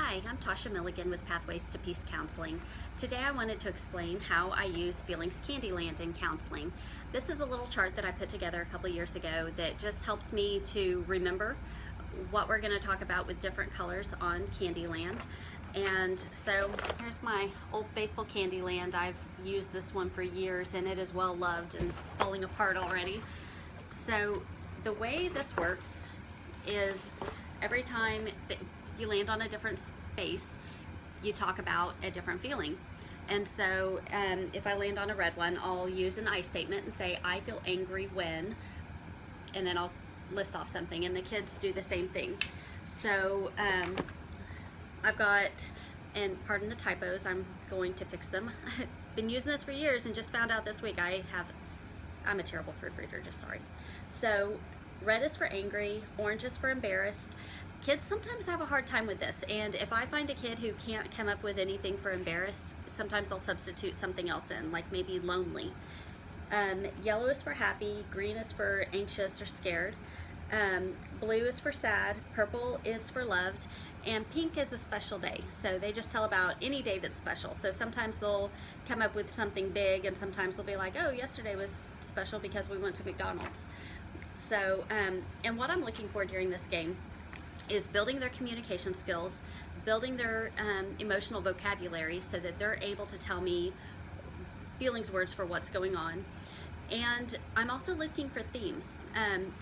Hi, I'm Tasha Milligan with Pathways to Peace Counseling. Today I wanted to explain how I use Feelings Candyland in counseling. This is a little chart that I put together a couple years ago that just helps me to remember what we're going to talk about with different colors on Candyland. And so here's my old faithful Candyland. I've used this one for years and it is well loved and falling apart already. So the way this works is every time that you land on a different space, you talk about a different feeling. And so if I land on a red one, I'll use an I statement and say, I feel angry when, and then I'll list off something, and the kids do the same thing. So I've got, and pardon the typos, I'm going to fix them. I've been using this for years and just found out this week I'm a terrible proofreader, just sorry. So red is for angry, orange is for embarrassed. Kids sometimes have a hard time with this, and if I find a kid who can't come up with anything for embarrassed, sometimes I'll substitute something else in, like maybe lonely. Yellow is for happy, green is for anxious or scared, blue is for sad, purple is for loved, and pink is a special day. So they just tell about any day that's special. So sometimes they'll come up with something big, and sometimes they'll be like, oh, yesterday was special because we went to McDonald's. So, and what I'm looking for during this game is building their communication skills, building their emotional vocabulary so that they're able to tell me feelings words for what's going on. And I'm also looking for themes.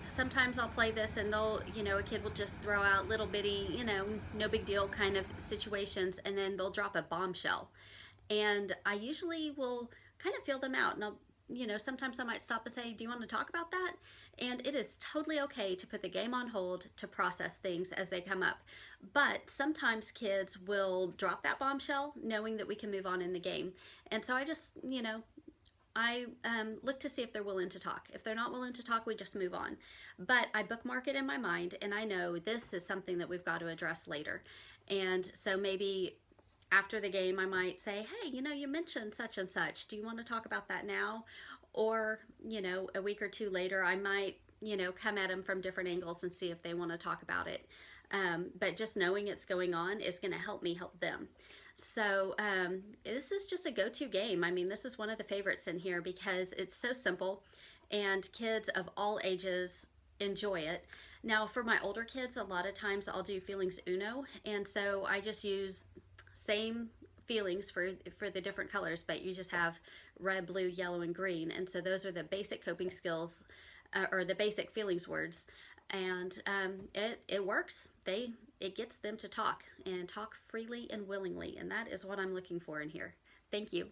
Sometimes I'll play this and they'll, a kid will just throw out little bitty, no big deal kind of situations, and then they'll drop a bombshell. And I usually will kind of feel them out, and sometimes I might stop and say, do you want to talk about that? And it is totally okay to put the game on hold to process things as they come up. But sometimes kids will drop that bombshell knowing that we can move on in the game. And so I just, I look to see if they're willing to talk. If they're not willing to talk, we just move on. But I bookmark it in my mind, and I know this is something that we've got to address later. And so maybe after the game, I might say, hey, you mentioned such and such. Do you want to talk about that now? Or, a week or two later, I might, come at them from different angles and see if they want to talk about it. But just knowing it's going on is going to help me help them. So this is just a go-to game. I mean, this is one of the favorites in here because it's so simple and kids of all ages enjoy it. Now, for my older kids, a lot of times I'll do Feelings Uno, and so I just use same feelings for the different colors, but you just have red, blue, yellow, and green. And so those are the basic coping skills or the basic feelings words. And it works. It gets them to talk and talk freely and willingly. And that is what I'm looking for in here. Thank you.